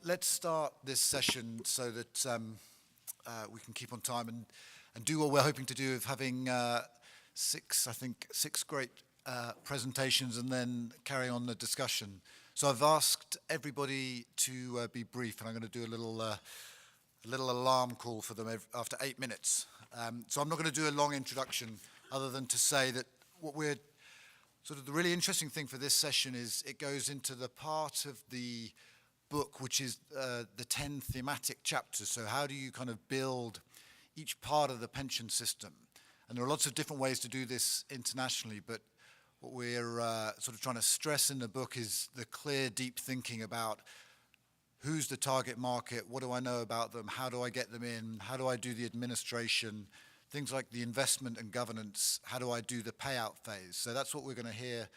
let's start this session so that we can keep on time and do what we're hoping to do of having six great presentations and then carry on the discussion. So I've asked everybody to be brief, and I'm going to do a little alarm call for them after 8 minutes. So I'm not going to do a long introduction other than to say that what we're sort of the really interesting thing for this session is it goes into the part of the book which is the 10 thematic chapters. So how do you kind of build each part of the pension system? And there are lots of different ways to do this internationally, but what we're sort of trying to stress in the book is the clear, deep thinking about who's the target market, what do I know about them, how do I get them in, how do I do the administration, things like the investment and governance, how do I do the payout phase? So that's what we're going to hear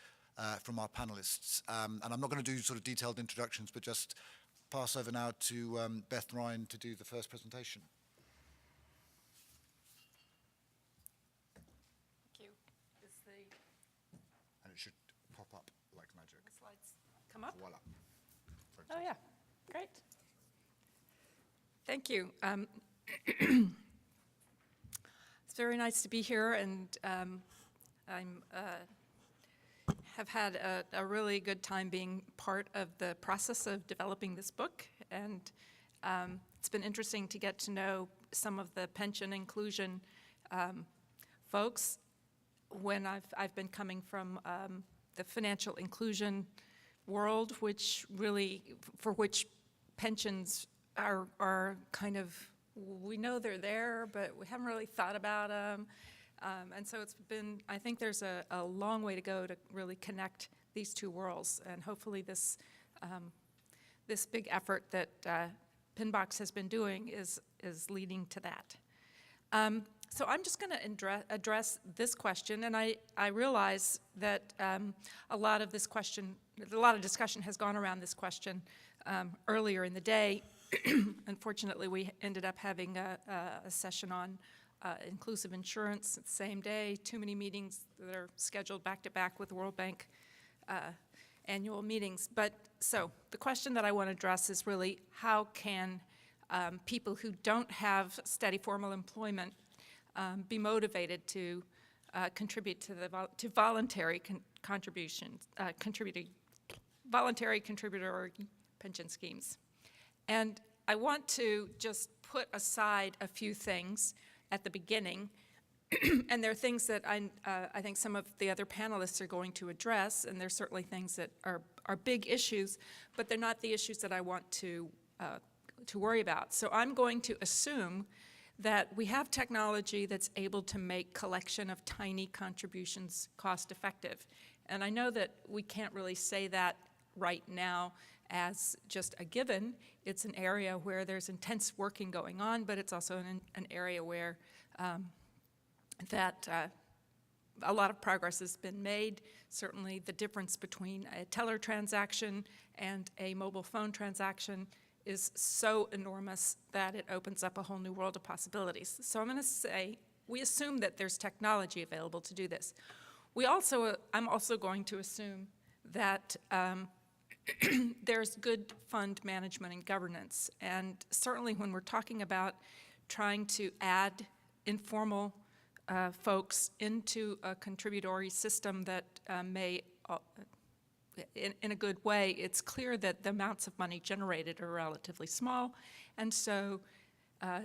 from our panelists. And I'm not going to do sort of detailed introductions, but just pass over now to Beth Ryan to do the first presentation. Thank you. And it should pop up like magic. The slides come up? Voila. Oh, yeah. Great. Thank you. It's very nice to be here, and I'm have had a really good time being part of the process of developing this book, and it's been interesting to get to know some of the pension inclusion folks when I've been coming from the financial inclusion world, which really, for which pensions are kind of, we know they're there, but we haven't really thought about them. And so it's been, I think there's a long way to go to really connect these two worlds. And hopefully this big effort that Pinbox has been doing is leading to that. So I'm just going to address this question, and I realize that a lot of discussion has gone around this question earlier in the day. Unfortunately, we ended up having a session on inclusive insurance the same day, too many meetings that are scheduled back-to-back with the World Bank annual meetings. But so the question that I want to address is really how can people who don't have steady formal employment be motivated to contribute to voluntary contributions, voluntary contributory pension schemes. And I want to just put aside a few things at the beginning, and there are things that I think some of the other panelists are going to address, and there's certainly things that are big issues, but they're not the issues that I want to worry about. So I'm going to assume that we have technology that's able to make collection of tiny contributions cost effective. And I know that we can't really say that right now as just a given. It's an area where there's intense working going on, but it's also an area where a lot of progress has been made. Certainly the difference between a teller transaction and a mobile phone transaction is so enormous that it opens up a whole new world of possibilities. So I'm going to say we assume that there's technology available to do this. I'm also going to assume that there's good fund management and governance. And certainly when we're talking about trying to add informal folks into a contributory system that may, in a good way, it's clear that the amounts of money generated are relatively small. And so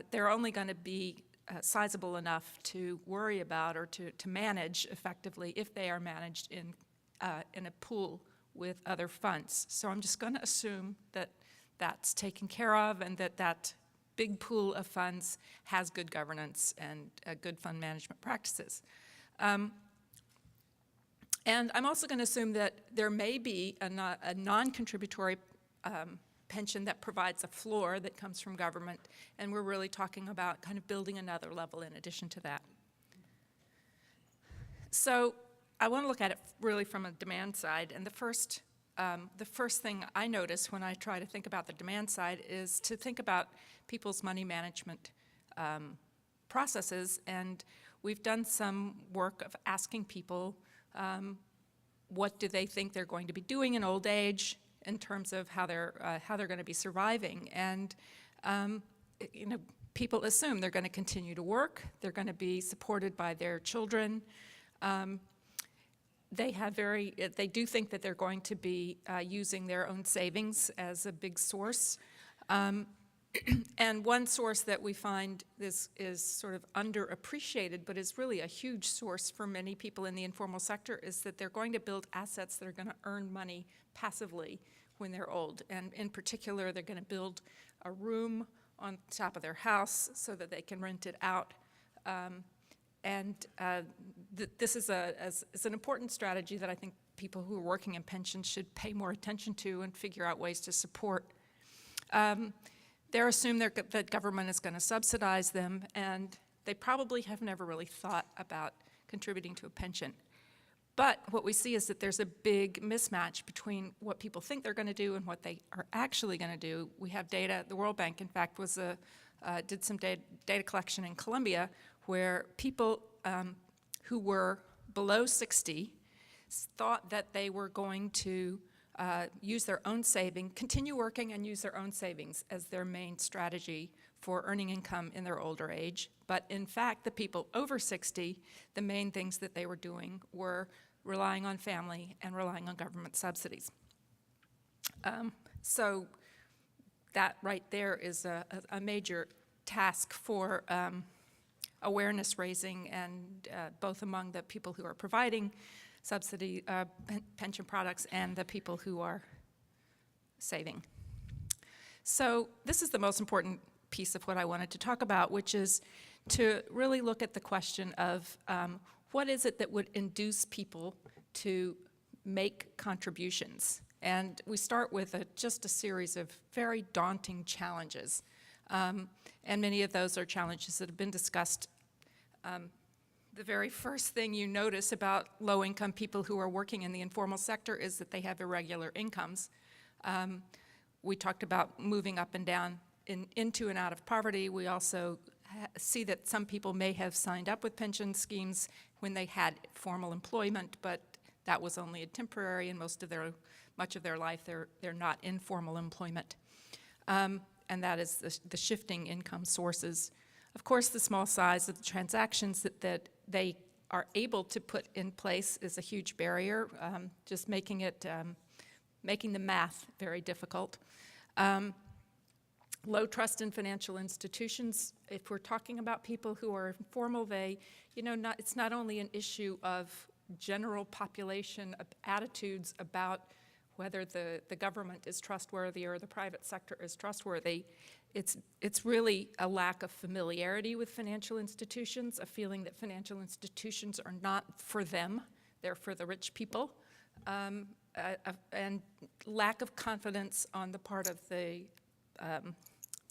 they're only going to be sizable enough to worry about or to manage effectively if they are managed in a pool with other funds. So I'm just going to assume that that's taken care of and that big pool of funds has good governance and good fund management practices. And I'm also going to assume that there may be a non-contributory pension that provides a floor that comes from government, and we're really talking about kind of building another level in addition to that. So I want to look at it really from a demand side, and the first thing I notice when I try to think about the demand side is to think about people's money management processes, and we've done some work of asking people what do they think they're going to be doing in old age, in terms of how they're going to be surviving. And people assume they're going to continue to work, they're going to be supported by their children. They do think that they're going to be using their own savings as a big source. And one source that we find is sort of underappreciated, but is really a huge source for many people in the informal sector, is that they're going to build assets that are going to earn money passively when they're old. And in particular, they're going to build a room on top of their house so that they can rent it out. This is an important strategy that I think people who are working in pensions should pay more attention to and figure out ways to support. They're assumed that government is going to subsidize them, and they probably have never really thought about contributing to a pension. But what we see is that there's a big mismatch between what people think they're going to do and what they are actually going to do. We have data. The World Bank, in fact, did some data collection in Colombia where people who were below 60 thought that they were going to use their own continue working and use their own savings as their main strategy for earning income in their older age. But in fact, the people over 60, the main things that they were doing were relying on family and relying on government subsidies. So that right there is a major task for awareness raising, and both among the people who are providing subsidy pension products and the people who are saving. So this is the most important piece of what I wanted to talk about, which is to really look at the question of what is it that would induce people to make contributions. And we start with just a series of very daunting challenges. And many of those are challenges that have been discussed. The very first thing you notice about low-income people who are working in the informal sector is that they have irregular incomes. We talked about moving up and down into and out of poverty. We also see that some people may have signed up with pension schemes when they had formal employment, but that was only a temporary, and much of their life they're not in formal employment. And that is the shifting income sources. Of course, the small size of the transactions that they are able to put in place is a huge barrier, just making the math very difficult. Low trust in financial institutions. If we're talking about people who are informal, it's not only an issue of general population attitudes about whether the government is trustworthy or the private sector is trustworthy. It's really a lack of familiarity with financial institutions, a feeling that financial institutions are not for them, they're for the rich people, and lack of confidence on the part of the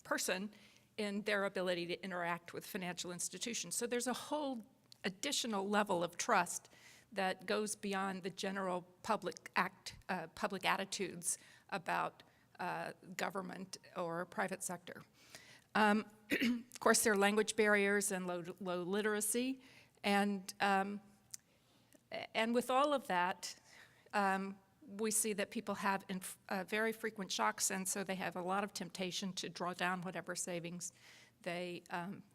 person in their ability to interact with financial institutions. So there's a whole additional level of trust that goes beyond the general public attitudes about government or private sector. Of course, there are language barriers and low literacy, and with all of that, we see that people have very frequent shocks, and so they have a lot of temptation to draw down whatever savings they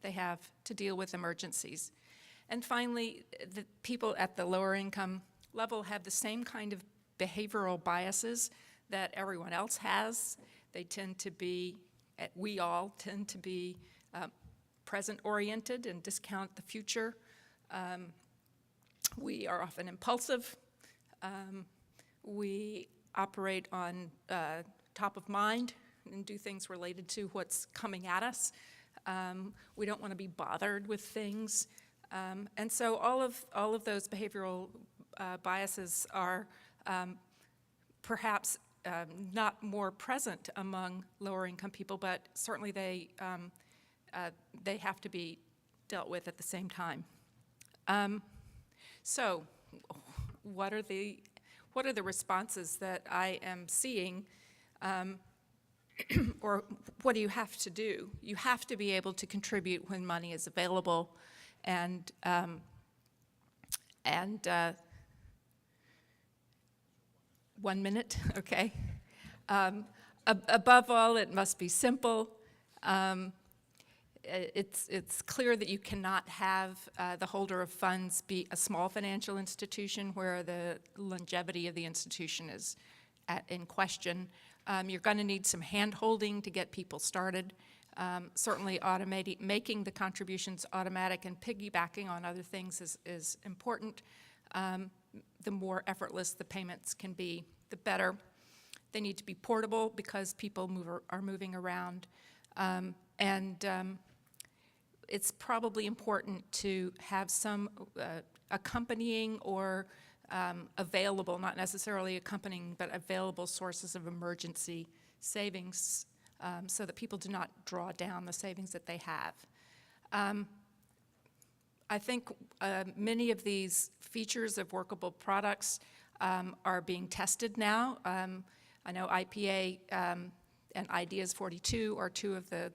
have to deal with emergencies. And finally, the people at the lower income level have the same kind of behavioral biases that everyone else has. They tend to be, we all tend to be present-oriented and discount the future. We are often impulsive. We operate on top of mind and do things related to what's coming at us. We don't want to be bothered with things. And so all of those behavioral biases are perhaps not more present among lower income people, but certainly they have to be dealt with at the same time. So what are the responses that I am seeing, or what do you have to do? You have to be able to contribute when money is available, and 1 minute, okay. Above all, it must be simple. It's clear that you cannot have the holder of funds be a small financial institution where the longevity of the institution is in question. You're going to need some hand-holding to get people started. Certainly making the contributions automatic and piggybacking on other things is important. The more effortless the payments can be, the better. They need to be portable because people are moving around. It's probably important to have some accompanying or available, not necessarily accompanying, but available sources of emergency savings so that people do not draw down the savings that they have. I think many of these features of workable products are being tested now. I know IPA and Ideas 42 are two of the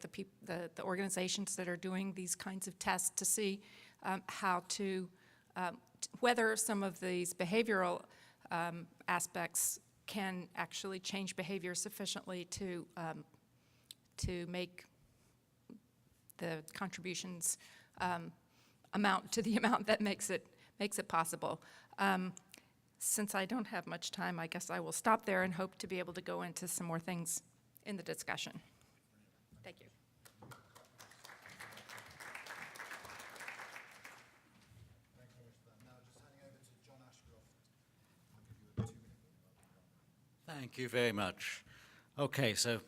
organizations that are doing these kinds of tests to see whether some of these behavioral aspects can actually change behavior sufficiently to make the contributions amount to the amount that makes it possible. Since I don't have much time, I guess I will stop there and hope to be able to go into some more things in the discussion. Thank you. Thank you very much. Okay, so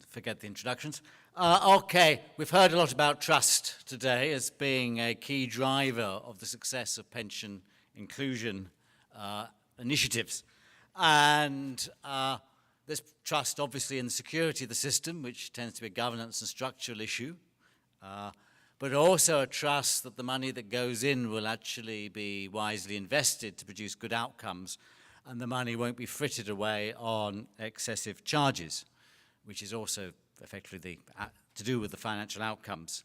forget the introductions. Okay, we've heard a lot about trust today as being a key driver of the success of pension inclusion initiatives. And there's trust, obviously, in the security of the system, which tends to be a governance and structural issue, but also a trust that the money that goes in will actually be wisely invested to produce good outcomes, and the money won't be frittered away on excessive charges, which is also effectively to do with the financial outcomes.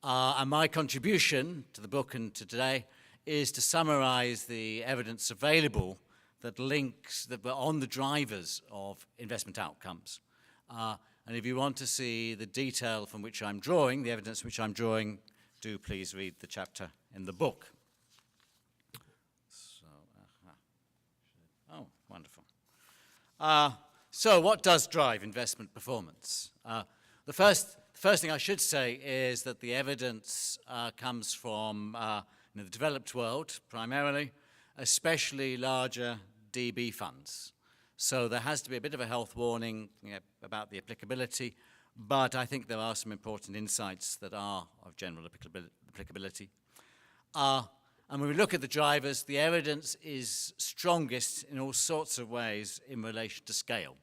And my contribution to the book and to today is to summarize the evidence available that were on the drivers of investment outcomes. And if you want to see the detail from which I'm drawing, the evidence which I'm drawing, do please read the chapter in the book. So, oh, wonderful. So what does drive investment performance? The first thing I should say is that the evidence comes from the developed world, primarily, especially larger DB funds. So there has to be a bit of a health warning about the applicability, but I think there are some important insights that are of general applicability. And when we look at the drivers, the evidence is strongest in all sorts of ways in relation to scale.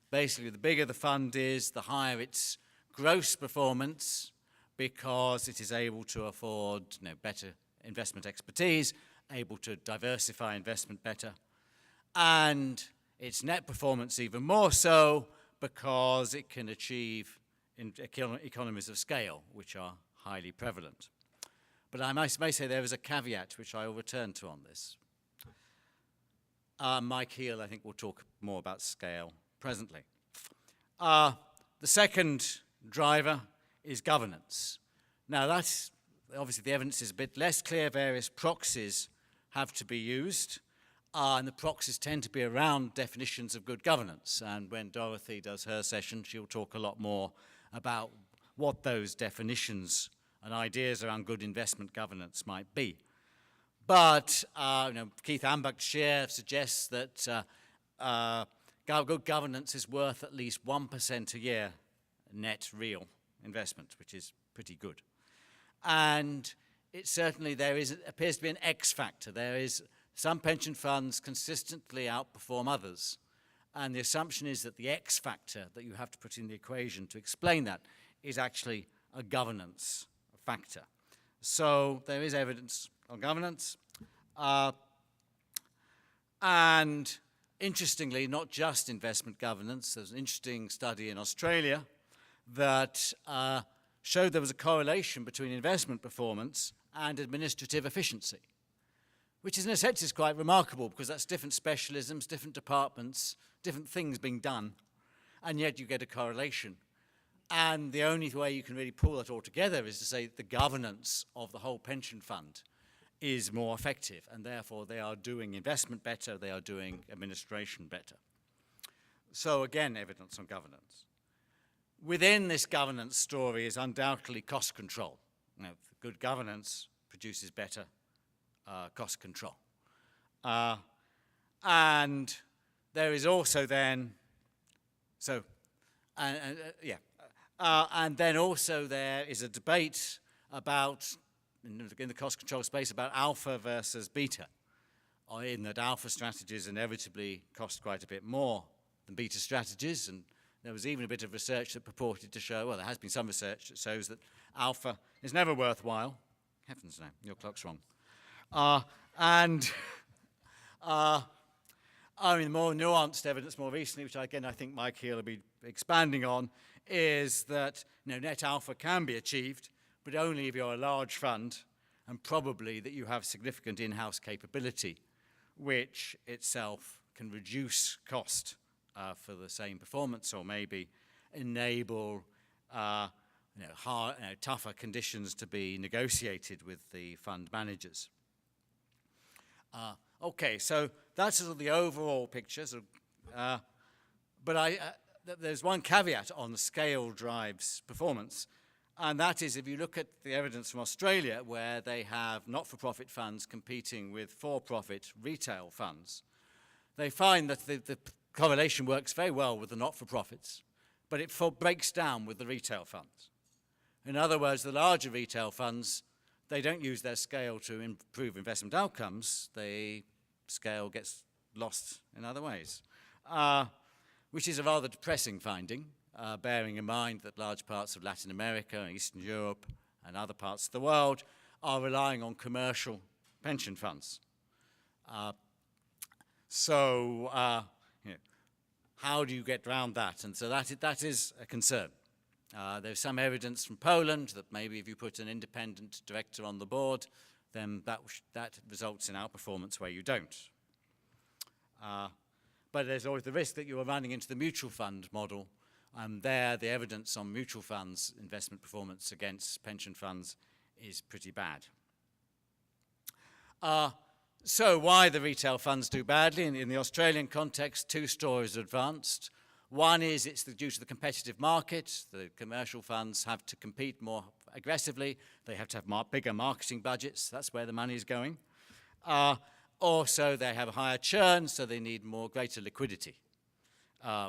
Basically, the bigger the fund is, the higher its gross performance, because it is able to afford better investment expertise, able to diversify investment better, and its net performance even more so because it can achieve economies of scale, which are highly prevalent. But I may say there is a caveat which I will return to on this. Mike Heel, I think, will talk more about scale presently. The second driver is governance. Now, that's obviously the evidence is a bit less clear. Various proxies have to be used, and the proxies tend to be around definitions of good governance. And when Dorothy does her session, she'll talk a lot more about what those definitions and ideas around good investment governance might be. But Keith Ambach's share suggests that good governance is worth at least 1% a year net real investment, which is pretty good. And it certainly appears to be an X factor. There is some pension funds consistently outperform others. And the assumption is that the X factor that you have to put in the equation to explain that is actually a governance factor. So there is evidence on governance. And interestingly, not just investment governance, there's an interesting study in Australia that showed there was a correlation between investment performance and administrative efficiency, which in a sense is quite remarkable because that's different specialisms, different departments, different things being done, and yet you get a correlation. And the only way you can really pull that all together is to say the governance of the whole pension fund is more effective, and therefore they are doing investment better, they are doing administration better. So again, evidence on governance. Within this governance story is undoubtedly cost control. Good governance produces better cost control. And there is also then, and then also there is a debate about, in the cost control space, about alpha versus beta, or in that alpha strategies inevitably cost quite a bit more than beta strategies, and there was even a bit of research that purported to show, well, there has been some research that shows that alpha is never worthwhile. Heavens no, your clock's wrong. More nuanced evidence more recently, which again I think Mike here will be expanding on, is that net alpha can be achieved, but only if you're a large fund, and probably that you have significant in-house capability, which itself can reduce cost for the same performance, or maybe enable tougher conditions to be negotiated with the fund managers. Okay, so that's sort of the overall picture. But there's one caveat on the scale drives performance, and that is if you look at the evidence from Australia, where they have not-for-profit funds competing with for-profit retail funds, they find that the correlation works very well with the not-for-profits, but it breaks down with the retail funds. In other words, the larger retail funds, they don't use their scale to improve investment outcomes. Scale gets lost in other ways, which is a rather depressing finding, bearing in mind that large parts of Latin America and Eastern Europe and other parts of the world are relying on commercial pension funds. How do you get around that? And so that is a concern. There's some evidence from Poland that maybe if you put an independent director on the board, then that results in outperformance where you don't. But there's always the risk that you are running into the mutual fund model, and there the evidence on mutual funds investment performance against pension funds is pretty bad. So why the retail funds do badly? In the Australian context, two stories are advanced. One is it's due to the competitive market. The commercial funds have to compete more aggressively. They have to have bigger marketing budgets. That's where the money is going. Also, they have a higher churn, so they need greater liquidity,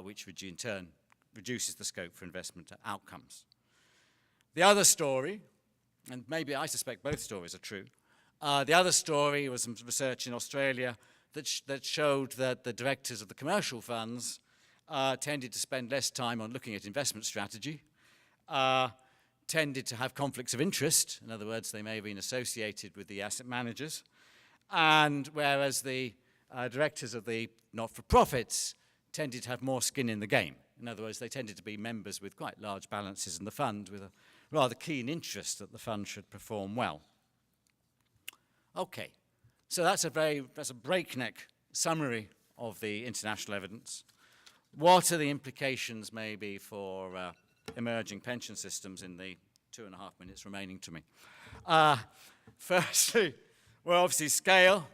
which in turn reduces the scope for investment outcomes. The other story, and maybe I suspect both stories are true, the other story was some research in Australia that showed that the directors of the commercial funds tended to spend less time on looking at investment strategy, tended to have conflicts of interest. In other words, they may have been associated with the asset managers. And whereas the directors of the not-for-profits tended to have more skin in the game. In other words, they tended to be members with quite large balances in the fund with a rather keen interest that the fund should perform well. Okay, so that's a breakneck summary of the international evidence. What are the implications maybe for emerging pension systems in the 2.5 minutes remaining to me? Firstly, well, obviously scale.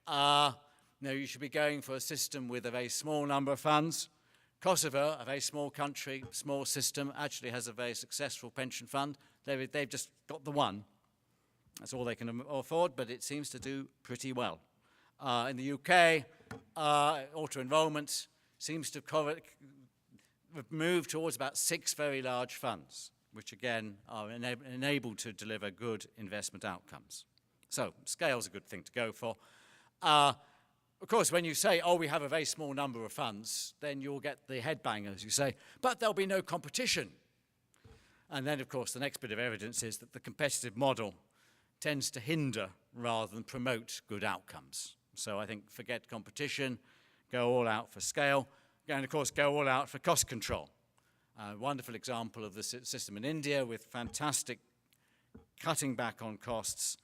You should be going for a system with a very small number of funds. Kosovo, a very small country, small system, actually has a very successful pension fund. They've just got the one. That's all they can afford, but it seems to do pretty well. In the UK, auto-enrollment seems to move towards about 6 very large funds, which again are enabled to deliver good investment outcomes. So scale's a good thing to go for. Of course, when you say, we have a very small number of funds, then you'll get the headbangers who say, but there'll be no competition. And then, of course, the next bit of evidence is that the competitive model tends to hinder rather than promote good outcomes. So I think forget competition, go all out for scale, and of course go all out for cost control. A wonderful example of the system in India with fantastic cutting back on costs.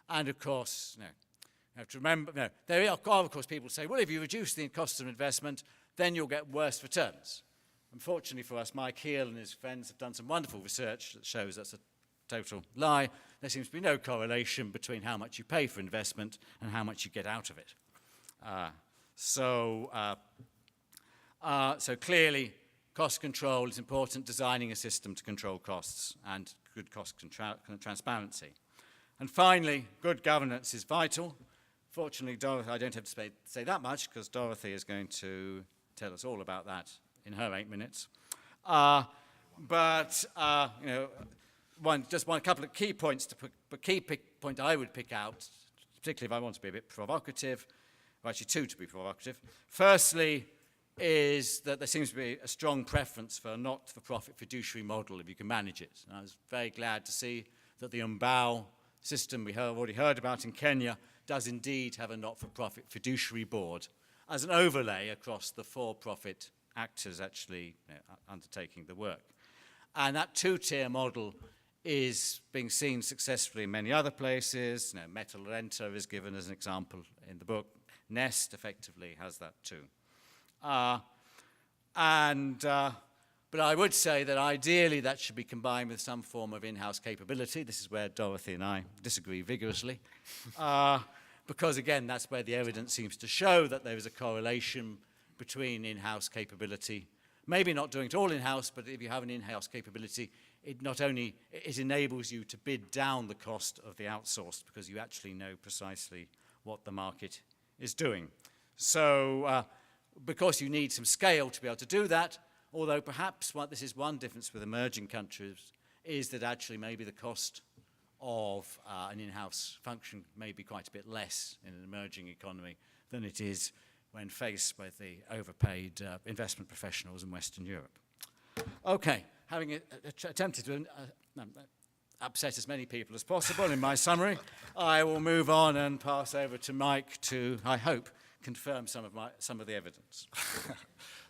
And of course, you have to remember, there are of course people say, well, if you reduce the cost of investment, then you'll get worse returns. Unfortunately for us, Mike Heel and his friends have done some wonderful research that shows that's a total lie. There seems to be no correlation between how much you pay for investment and how much you get out of it. So clearly, cost control is important, designing a system to control costs and good cost transparency. And finally, good governance is vital. Fortunately, Dorothy, I don't have to say that much because Dorothy is going to tell us all about that in her 8 minutes. You know, a couple of key points point I would pick out, particularly if I want to be a bit provocative, or actually two to be provocative. Firstly, is that there seems to be a strong preference for a not-for-profit fiduciary model if you can manage it. And I was very glad to see that the Umbao system we have already heard about in Kenya does indeed have a not-for-profit fiduciary board as an overlay across the for-profit actors actually undertaking the work. And that two-tier model is being seen successfully in many other places. You know, Metal Renta is given as an example in the book. Nest effectively has that too. But I would say that ideally that should be combined with some form of in-house capability. This is where Dorothy and I disagree vigorously. Because again, that's where the evidence seems to show that there is a correlation between in-house capability. Maybe not doing it all in-house, but if you have an in-house capability, it not only it enables you to bid down the cost of the outsourced because you actually know precisely what the market is doing. So because you need some scale to be able to do that, although perhaps this is one difference with emerging countries, is that actually maybe the cost of an in-house function may be quite a bit less in an emerging economy than it is when faced with the overpaid investment professionals in Western Europe. Okay, having attempted to upset as many people as possible in my summary, I will move on and pass over to Mike to, I hope, confirm some of the evidence.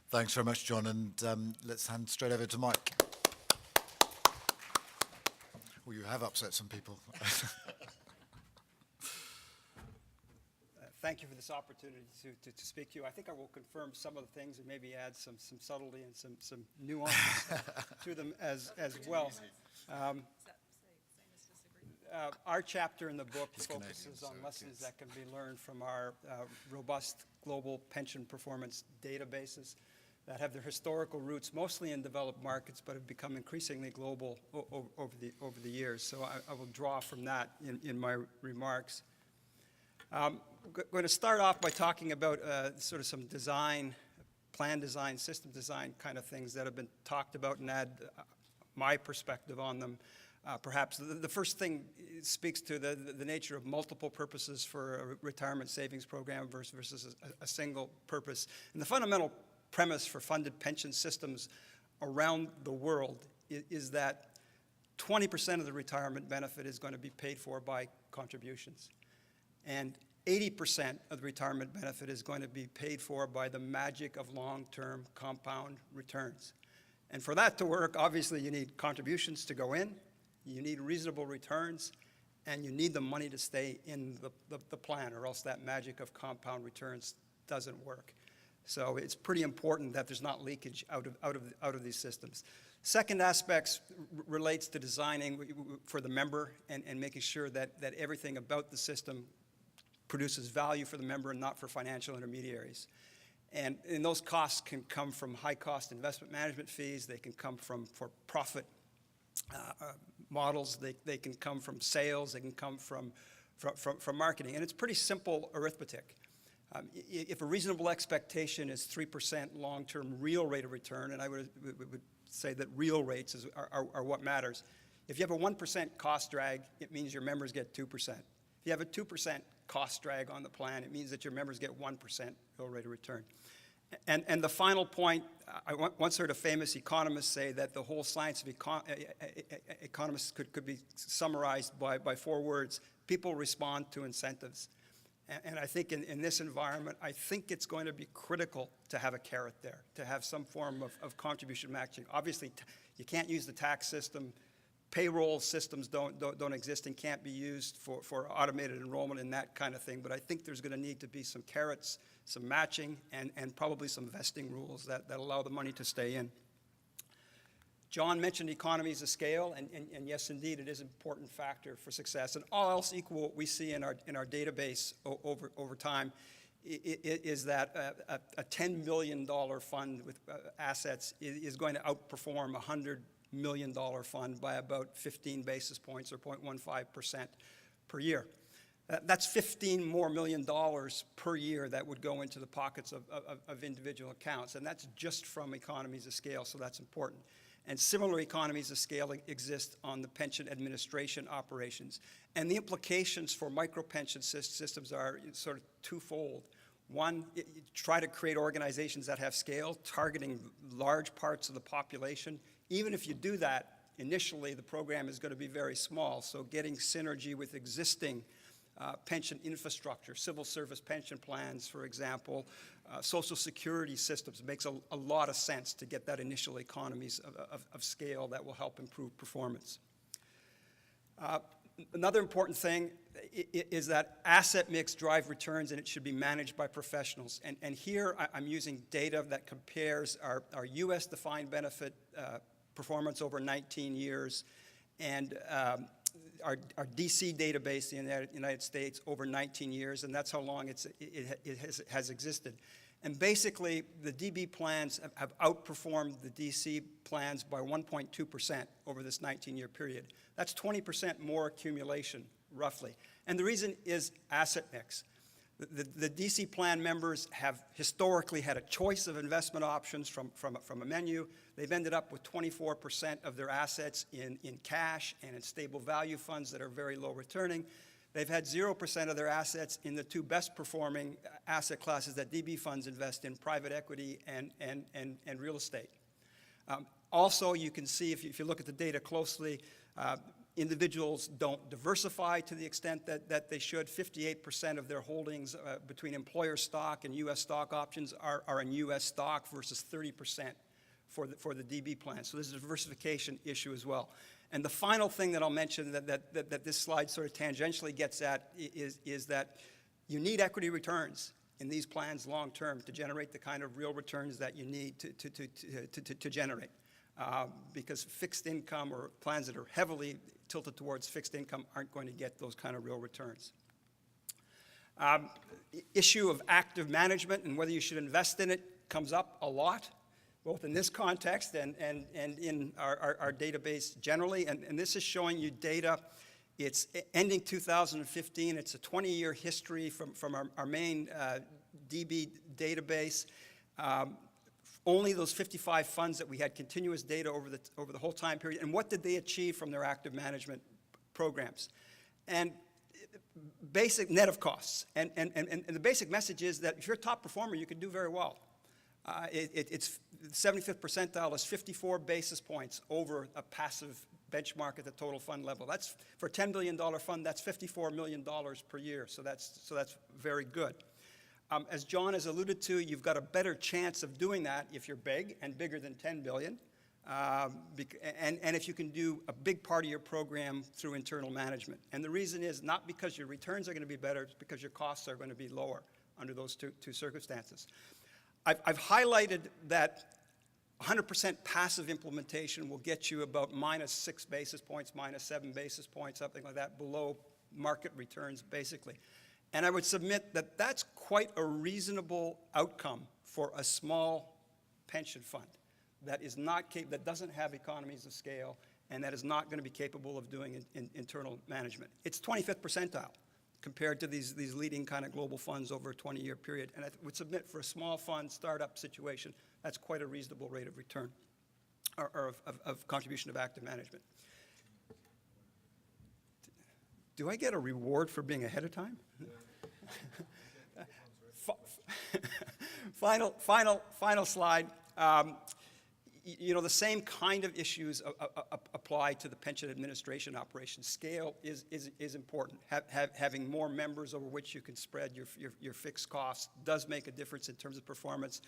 Thanks very much, John, and let's hand straight over to Mike. Well, you have upset some people. Thank you for this opportunity to speak to you. I think I will confirm some of the things and maybe add some subtlety and some nuances to them as well. Our chapter in the book focuses on lessons that can be learned from our robust global pension performance databases that have their historical roots mostly in developed markets but have become increasingly global over the years. So I will draw from that in my remarks. I'm going to start off by talking about sort of some design, plan design, system design kind of things that have been talked about and add my perspective on them. Perhaps the first thing speaks to the nature of multiple purposes for a retirement savings program versus a single purpose. And the fundamental premise for funded pension systems around the world is that 20% of the retirement benefit is going to be paid for by contributions. And 80% of the retirement benefit is going to be paid for by the magic of long-term compound returns. And for that to work, obviously you need contributions to go in, you need reasonable returns, and you need the money to stay in the plan, or else that magic of compound returns doesn't work. So it's pretty important that there's not leakage out of these systems. Second aspect relates to designing for the member and making sure that everything about the system produces value for the member and not for financial intermediaries. And those costs can come from high-cost investment management fees. They can come from for-profit models. They can come from sales. They can come from marketing. And it's pretty simple arithmetic. If a reasonable expectation is 3% long-term real rate of return, and I would say that real rates are what matters. If you have a 1% cost drag, it means your members get 2%. If you have a 2% cost drag on the plan, it means that your members get 1% real rate of return. And the final point, I once heard a famous economist say that the whole science of economists could be summarized by 4 words: people respond to incentives. And I think in this environment, I think it's going to be critical to have a carrot there, to have some form of contribution matching. Obviously, you can't use the tax system. Payroll systems don't exist and can't be used for automated enrollment and that kind of thing. But I think there's going to need to be some carrots, some matching, and probably some vesting rules that allow the money to stay in. John mentioned economies of scale, and yes, indeed, it is an important factor for success. And all else equal, what we see in our database over time is that a $10 billion fund with assets is going to outperform a $100 million fund by about 15 basis points or 0.15% per year. That's $15 more million per year that would go into the pockets of individual accounts, and that's just from economies of scale, so that's important. And similar economies of scale exist on the pension administration operations. And the implications for micro-pension systems are sort of twofold. One, try to create organizations that have scale, targeting large parts of the population. Even if you do that, initially the program is going to be very small, so getting synergy with existing pension infrastructure, civil service pension plans, for example, social security systems, makes a lot of sense to get that initial economies of scale that will help improve performance. Another important thing is that asset mix drive returns, and it should be managed by professionals. And here I'm using data that compares our US defined benefit performance over 19 years and our DC database in the United States over 19 years, and that's how long it has existed. And basically, the DB plans have outperformed the DC plans by 1.2% over this 19-year period. That's 20% more accumulation, roughly. And the reason is asset mix. The DC plan members have historically had a choice of investment options from a menu. They've ended up with 24% of their assets in cash and in stable value funds that are very low returning. They've had 0% of their assets in the two best performing asset classes that DB funds invest in, private equity and real estate. Also, you can see, if you look at the data closely, individuals don't diversify to the extent that they should. 58% of their holdings between employer stock and U.S. stock options are in U.S. stock versus 30% for the DB plan. So there's a diversification issue as well. And the final thing that I'll mention that this slide sort of tangentially gets at is that you need equity returns in these plans long term to generate the kind of real returns that you need to generate. Because fixed income or plans that are heavily tilted towards fixed income aren't going to get those kind of real returns. Issue of active management and whether you should invest in it comes up a lot, both in this context and in our database generally. And this is showing you data. It's ending 2015. It's a 20-year history from our main DB database. Only those 55 funds that we had continuous data over the whole time period. And what did they achieve from their active management programs? And basic net of costs. And the basic message is that if you're a top performer, you can do very well. It's 75th percentile is 54 basis points over a passive benchmark at the total fund level. That's for a $10 billion fund. That's $54 million per year. So that's very good. As John has alluded to, you've got a better chance of doing that if you're big and bigger than 10 billion. And if you can do a big part of your program through internal management. And the reason is not because your returns are going to be better, it's because your costs are going to be lower under those two circumstances. I've highlighted that 100% passive implementation will get you about -6 basis points, -7 basis points, something like that, below market returns, basically. And I would submit that that's quite a reasonable outcome for a small pension fund that doesn't have economies of scale and that is not going to be capable of doing internal management. It's 25th percentile compared to these leading kind of global funds over a 20-year period. And I would submit for a small fund startup situation, that's quite a reasonable rate of return or of contribution of active management. Do I get a reward for being ahead of time? Final slide. The same kind of issues apply to the pension administration operation. Scale is important. Having more members over which you can spread your fixed costs does make a difference in terms of performance.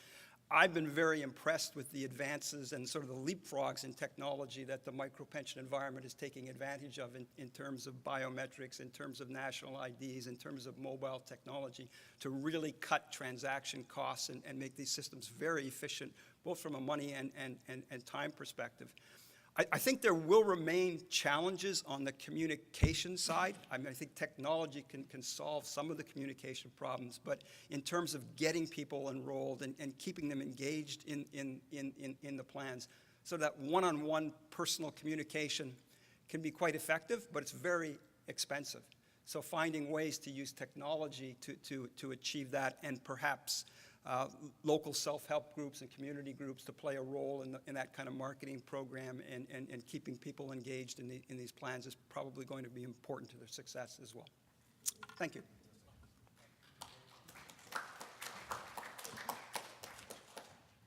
I've been very impressed with the advances and sort of the leapfrogs in technology that the micro-pension environment is taking advantage of in terms of biometrics, in terms of national IDs, in terms of mobile technology to really cut transaction costs and make these systems very efficient, both from a money and time perspective. I think there will remain challenges on the communication side. I mean, I think technology can solve some of the communication problems, but in terms of getting people enrolled and keeping them engaged in the plans, so that one-on-one personal communication can be quite effective, but it's very expensive. So finding ways to use technology to achieve that, and perhaps local self-help groups and community groups to play a role in that kind of marketing program and keeping people engaged in these plans is probably going to be important to their success as well. Thank you.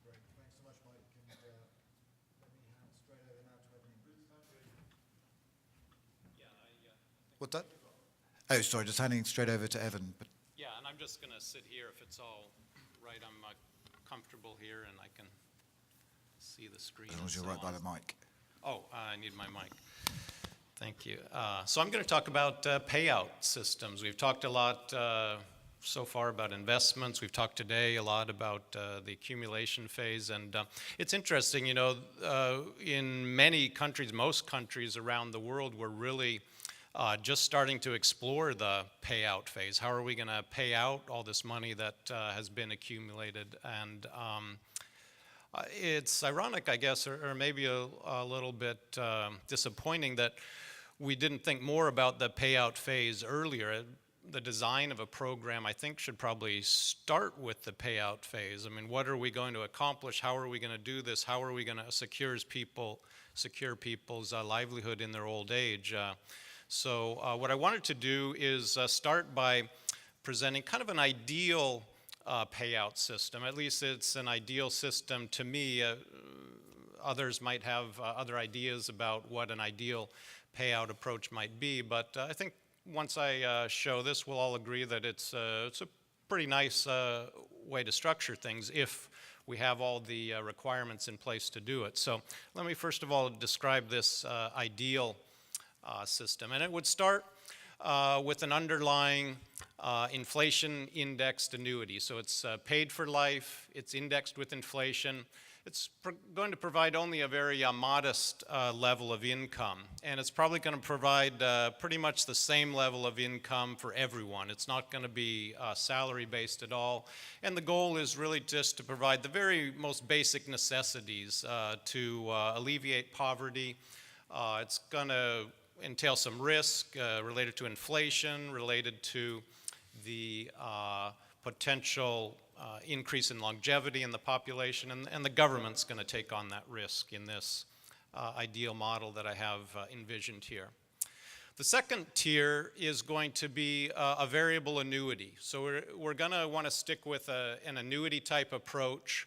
Great. Thanks so much, Mike. And let me hand straight over now to Evan and Ruth. What's that? Oh, sorry, just handing straight over to Evan. But Yeah, and I'm just going to sit here if it's all right. I'm comfortable here and I can see the screen. as long as you're right by the mic. Oh, I need my mic. Thank you. So I'm going to talk about payout systems. We've talked a lot so far about investments. We've talked today a lot about the accumulation phase. And it's interesting, you know, in many countries, most countries around the world, we're really just starting to explore the payout phase. How are we going to pay out all this money that has been accumulated? And it's ironic, I guess, or maybe a little bit disappointing that we didn't think more about the payout phase earlier. The design of a program, I think, should probably start with the payout phase. I mean, what are we going to accomplish? How are we going to do this? How are we going to secure people's livelihood in their old age? So what I wanted to do is start by presenting kind of an ideal payout system. At least it's an ideal system to me. Others might have other ideas about what an ideal payout approach might be, but I think once I show this, we'll all agree that it's a pretty nice way to structure things if we have all the requirements in place to do it. So let me first of all describe this ideal system. And it would start with an underlying inflation-indexed annuity. So it's paid for life, it's indexed with inflation. It's going to provide only a very modest level of income. And it's probably going to provide pretty much the same level of income for everyone. It's not going to be salary-based at all. And the goal is really just to provide the very most basic necessities to alleviate poverty. It's going to entail some risk related to inflation, related to the potential increase in longevity in the population, and the government's going to take on that risk in this ideal model that I have envisioned here. The second tier is going to be a variable annuity. So we're going to want to stick with an annuity type approach,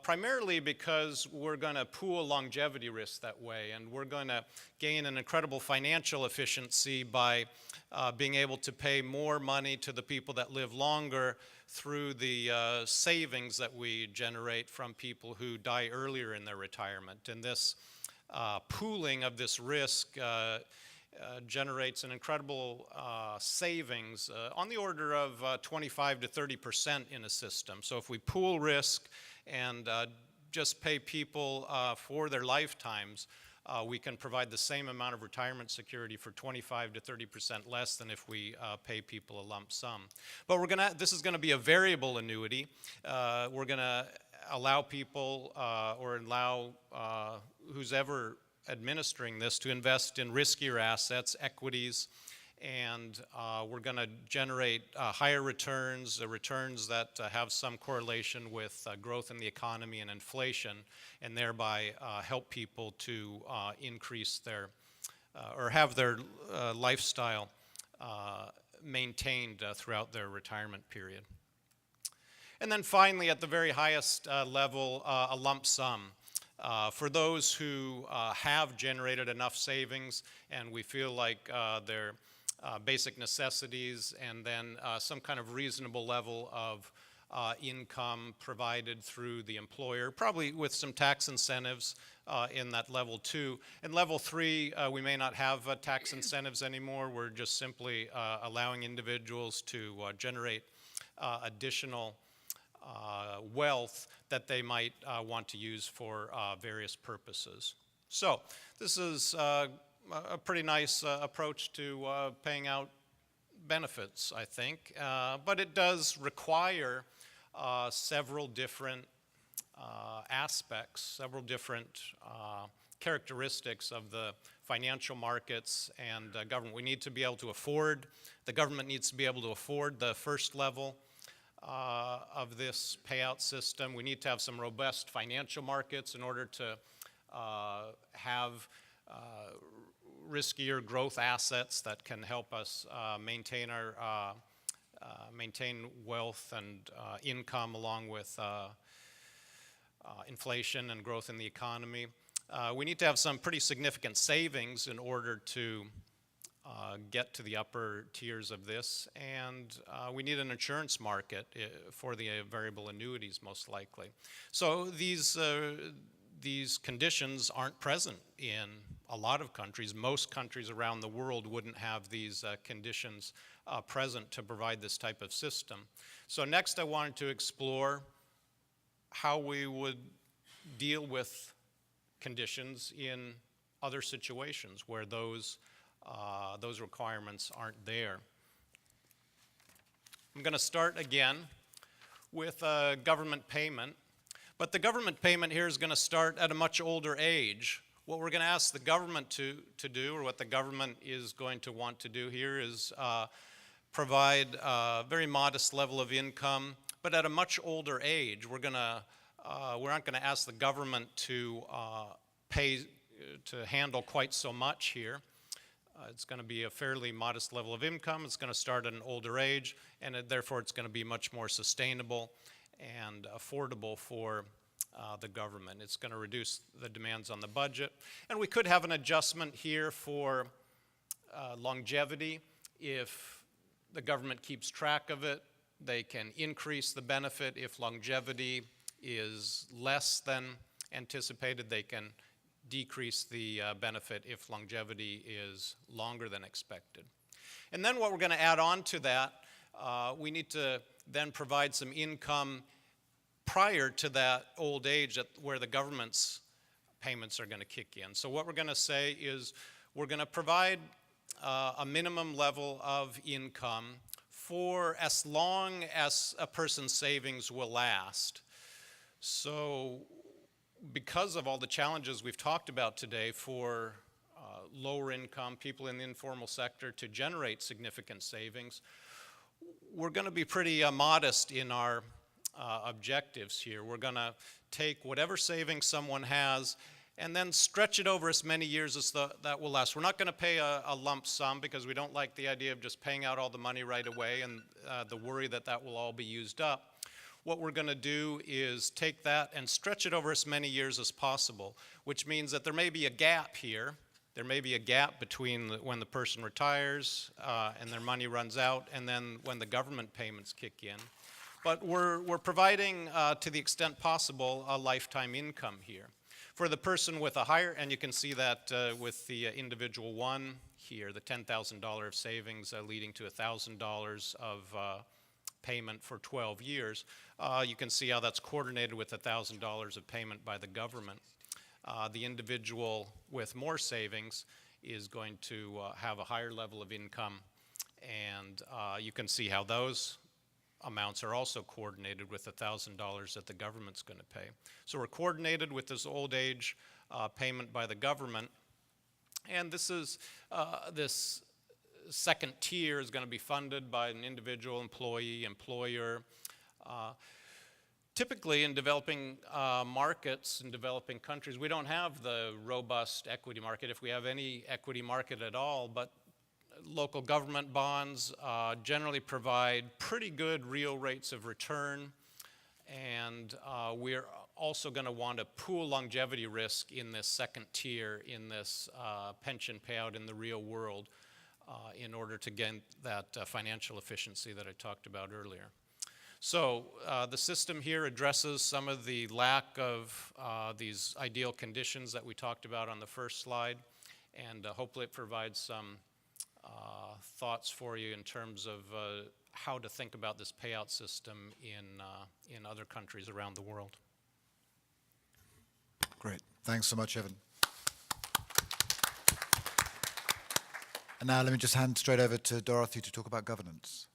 primarily because we're going to pool longevity risk that way, and we're going to gain an incredible financial efficiency by being able to pay more money to the people that live longer through the savings that we generate from people who die earlier in their retirement. And this pooling of this risk generates an incredible savings on the order of 25 to 30% in a system. So if we pool risk and just pay people for their lifetimes, we can provide the same amount of retirement security for 25 to 30% less than if we pay people a lump sum. But this is going to be a variable annuity. We're going to allow people or allow who's ever administering this to invest in riskier assets, equities, and we're going to generate higher returns, returns that have some correlation with growth in the economy and inflation, and thereby help people to increase their or have their lifestyle maintained throughout their retirement period. And then finally, at the very highest level, a lump sum. For those who have generated enough savings and we feel like their basic necessities and then some kind of reasonable level of income provided through the employer, probably with some tax incentives in that level 2. In level 3, we may not have tax incentives anymore. We're just simply allowing individuals to generate additional wealth that they might want to use for various purposes. So this is a pretty nice approach to paying out benefits, I think, but it does require several different aspects, several different characteristics of the financial markets and government. We need to be able to afford, the government needs to be able to afford the first level of this payout system. We need to have some robust financial markets in order to have riskier growth assets that can help us maintain our maintain wealth and income along with inflation and growth in the economy. We need to have some pretty significant savings in order to get to the upper tiers of this, and we need an insurance market for the variable annuities, most likely. So these conditions aren't present in a lot of countries. Most countries around the world wouldn't have these conditions present to provide this type of system. So next I wanted to explore how we would deal with conditions in other situations where those requirements aren't there. I'm going to start again with government payment. But the government payment here is going to start at a much older age. What we're going to ask the government to do, or what the government is going to want to do here, is provide a very modest level of income, but at a much older age. We're not going to ask the government to handle quite so much here. It's going to be a fairly modest level of income. It's going to start at an older age, and therefore it's going to be much more sustainable and affordable for the government. It's going to reduce the demands on the budget. And we could have an adjustment here for longevity. If the government keeps track of it, they can increase the benefit. If longevity is less than anticipated, they can decrease the benefit if longevity is longer than expected. And then what we're going to add on to that, we need to then provide some income prior to that old age where the government's payments are going to kick in. So what we're going to say is we're going to provide a minimum level of income for as long as a person's savings will last. So because of all the challenges we've talked about today for lower income people in the informal sector to generate significant savings, we're going to be pretty modest in our objectives here. We're going to take whatever savings someone has and then stretch it over as many years as that will last. We're not going to pay a lump sum because we don't like the idea of just paying out all the money right away and the worry that that will all be used up. What we're going to do is take that and stretch it over as many years as possible, which means that there may be a gap here. There may be a gap between when the person retires and their money runs out and then when the government payments kick in. But we're providing, to the extent possible, a lifetime income here. For the person with a higher, and you can see that with the individual one here, the $10,000 of savings leading to $1,000 of payment for 12 years, you can see how that's coordinated with $1,000 of payment by the government. The individual with more savings is going to have a higher level of income, and you can see how those amounts are also coordinated with $1,000 that the government's going to pay. So we're coordinated with this old age payment by the government, and this is this second tier is going to be funded by an individual employee, employer. Typically in developing markets, in developing countries, we don't have the robust equity market, if we have any equity market at all, but local government bonds generally provide pretty good real rates of return, and we're also going to want to pool longevity risk in this second tier, in this pension payout in the real world, in order to get that financial efficiency that I talked about earlier. So the system here addresses some of the lack of these ideal conditions that we talked about on the first slide, and hopefully it provides some thoughts for you in terms of how to think about this payout system in other countries around the world. Great. Thanks so much, Evan. And now let me just hand straight over to Dorothy to talk about governance.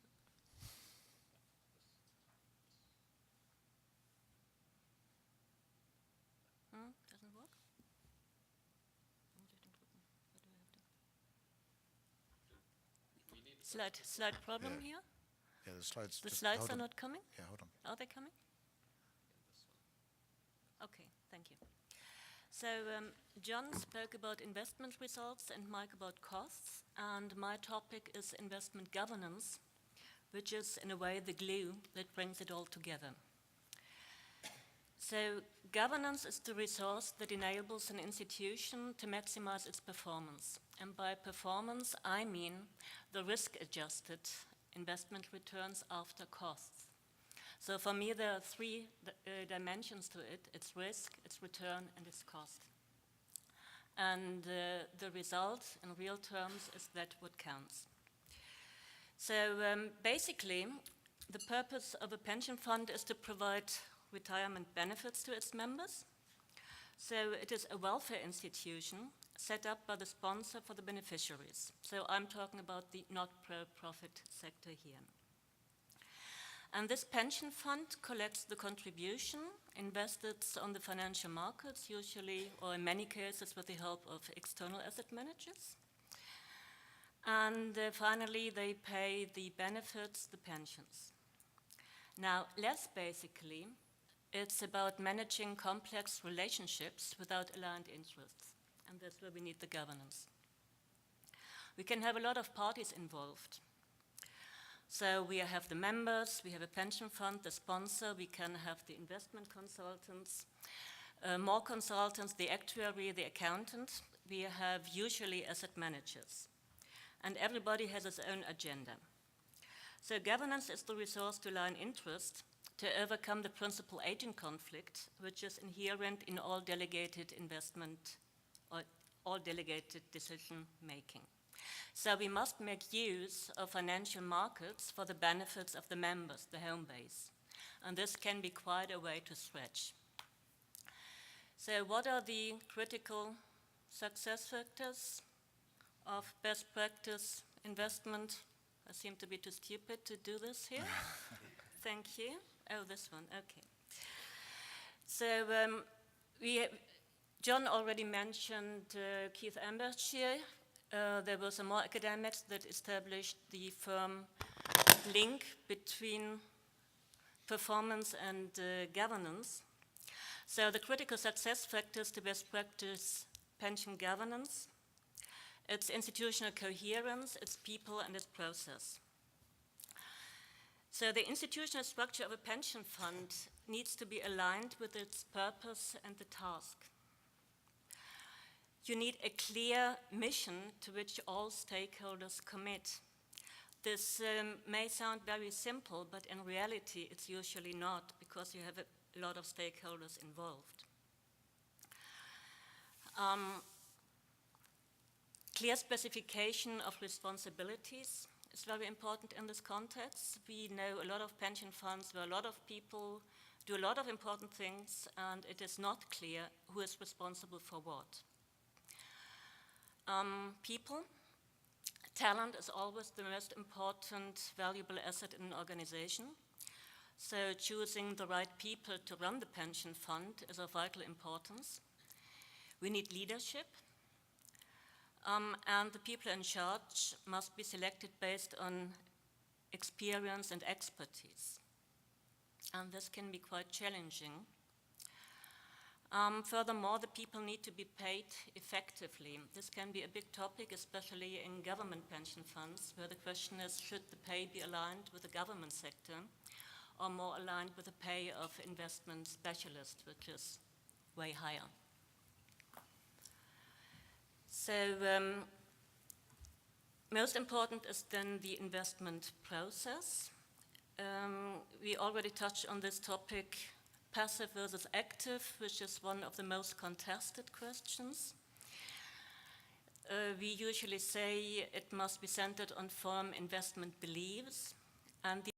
Doesn't work? Slide problem Yeah. here? Yeah, the slides. The just slides hold are on. not coming? Yeah, hold on. Are they coming? Okay, thank you. So John spoke about investment results and Mike about costs, and my topic is investment governance, which is in a way the glue that brings it all together. So governance is the resource that enables an institution to maximize its performance. And by performance, I mean the risk-adjusted investment returns after costs. So for me, there are three dimensions to it. It's risk, it's return, and it's cost. And the result in real terms is that what counts. So basically, the purpose of a pension fund is to provide retirement benefits to its members. So it is a welfare institution set up by the sponsor for the beneficiaries. So I'm talking about the not-for-profit sector here. And this pension fund collects the contribution invested on the financial markets, usually, or in many cases, with the help of external asset managers. And finally, they pay the benefits, the pensions. Now, less basically, it's about managing complex relationships without aligned interests. And that's where we need the governance. We can have a lot of parties involved. So we have the members, we have a pension fund, the sponsor, we can have the investment consultants, more consultants, the actuary, the accountant. We have usually asset managers. And everybody has its own agenda. So governance is the resource to align interest to overcome the principal-agent conflict, which is inherent in all delegated investment or all delegated decision-making. So we must make use of financial markets for the benefits of the members, the home base. And this can be quite a way to stretch. So what are the critical success factors of best practice investment? I seem to be too stupid to do this here. Thank you. Oh, this one, okay. So John already mentioned Keith Amber's here. There were some more academics that established the firm link between performance and governance. So the critical success factors to best practice pension governance: it's institutional coherence, it's people, and it's process. So the institutional structure of a pension fund needs to be aligned with its purpose and the task. You need a clear mission to which all stakeholders commit. This may sound very simple, but in reality it's usually not, because you have a lot of stakeholders involved. Clear specification of responsibilities is very important in this context. We know a lot of pension funds where a lot of people do a lot of important things, and it is not clear who is responsible for what. People. Talent is always the most important, valuable asset in an organization. So choosing the right people to run the pension fund is of vital importance. We need leadership. And the people in charge must be selected based on experience and expertise. And this can be quite challenging. Furthermore, the people need to be paid effectively. This can be a big topic, especially in government pension funds, where the question is, should the pay be aligned with the government sector or more aligned with the pay of investment specialists, which is way higher. So most important is then the investment process. We already touched on this topic, passive versus active, which is one of the most contested questions. We usually say it must be centered on firm investment beliefs, and the